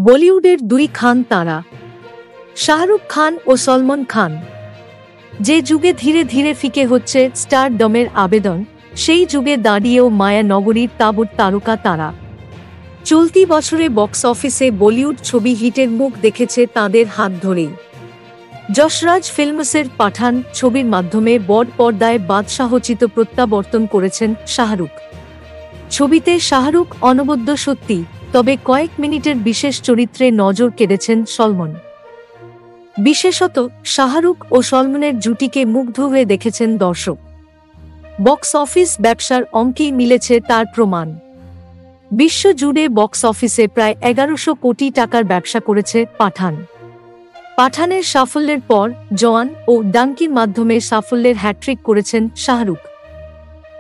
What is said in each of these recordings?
বলিউডের দুই খান তারা শাহরুখ খান ও সলমন খান। যে যুগে ধীরে ধীরে ফিকে হচ্ছে স্টারডমের আবেদন, সেই যুগে দাঁড়িয়েও মায়া নগরীর তাবুত তারকা তারা। চলতি বছরে বক্স অফিসে বলিউড ছবি হিটের মুখ দেখেছে তাঁদের হাত ধরেই। যশরাজ ফিল্মসের পাঠান ছবির মাধ্যমে বড় পর্দায় বাদশাহোচিত প্রত্যাবর্তন করেছেন শাহরুখ। ছবিতে শাহরুখ অনবদ্য সত্যি, তবে কয়েক মিনিটের বিশেষ চরিত্রে নজর কেড়েছেন সলমন। বিশেষত শাহরুখ ও সলমনের জুটিকে মুগ্ধ হয়ে দেখেছেন দর্শক। বক্স অফিস ব্যবসার অঙ্কেই মিলেছে তার প্রমাণ। বিশ্বজুড়ে বক্স অফিসে প্রায় 1100 কোটি টাকার ব্যবসা করেছে পাঠান। পাঠানের সাফল্যের পর জওয়ান ও ডাঙ্কির মাধ্যমে সাফল্যের হ্যাট্রিক করেছেন শাহরুখ।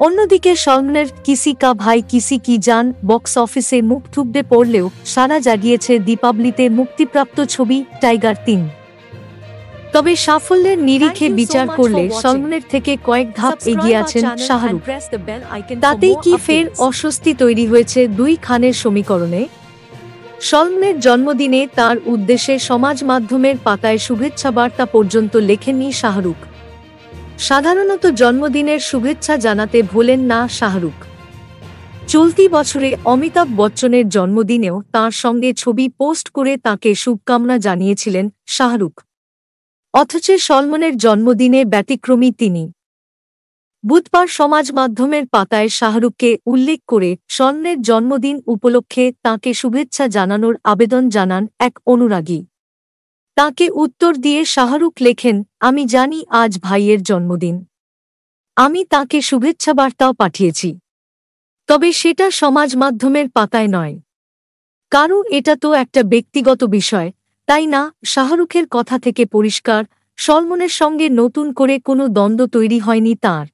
অন্যদিকে সলমনের কিসি কা ভাই কিসি কি জান বক্স অফিসে মুখ থুবড়ে পড়লেও সাড়া জাগিয়েছে দীপাবলিতে মুক্তিপ্রাপ্ত ছবি টাইগার 3। তবে সাফল্যের নিরিখে বিচার করলে সলমনের থেকে কয়েক ধাপ এগিয়ে আছেন শাহরুখ। তাতেই কি ফের অস্বস্তি তৈরি হয়েছে দুই খানের সমীকরণে? সলমনের জন্মদিনে তার উদ্দেশ্যে সমাজ মাধ্যমের পাতায় শুভেচ্ছা বার্তা পর্যন্ত লেখেননি শাহরুখ। সাধারণত জন্মদিনের শুভেচ্ছা জানাতে ভোলেন না শাহরুখ। চলতি বছরে অমিতাভ বচ্চনের জন্মদিনেও তাঁর সঙ্গে ছবি পোস্ট করে তাঁকে শুভকামনা জানিয়েছিলেন শাহরুখ। অথচ সলমনের জন্মদিনে ব্যতিক্রমী তিনি। বুধবার সমাজ মাধ্যমের পাতায় শাহরুখকে উল্লেখ করে সলমনের জন্মদিন উপলক্ষে তাঁকে শুভেচ্ছা জানানোর আবেদন জানান এক অনুরাগী। তাঁকে উত্তর দিয়ে শাহরুখ লেখেন, আমি জানি আজ ভাইয়ের জন্মদিন। আমি তাঁকে শুভেচ্ছা বার্তাও পাঠিয়েছি। তবে সেটা সমাজ মাধ্যমের পাতায় নয়। কারণ এটা তো একটা ব্যক্তিগত বিষয়, তাই না? শাহরুখের কথা থেকে পরিষ্কার, সলমনের সঙ্গে নতুন করে কোনো দ্বন্দ্ব তৈরি হয়নি তাঁর।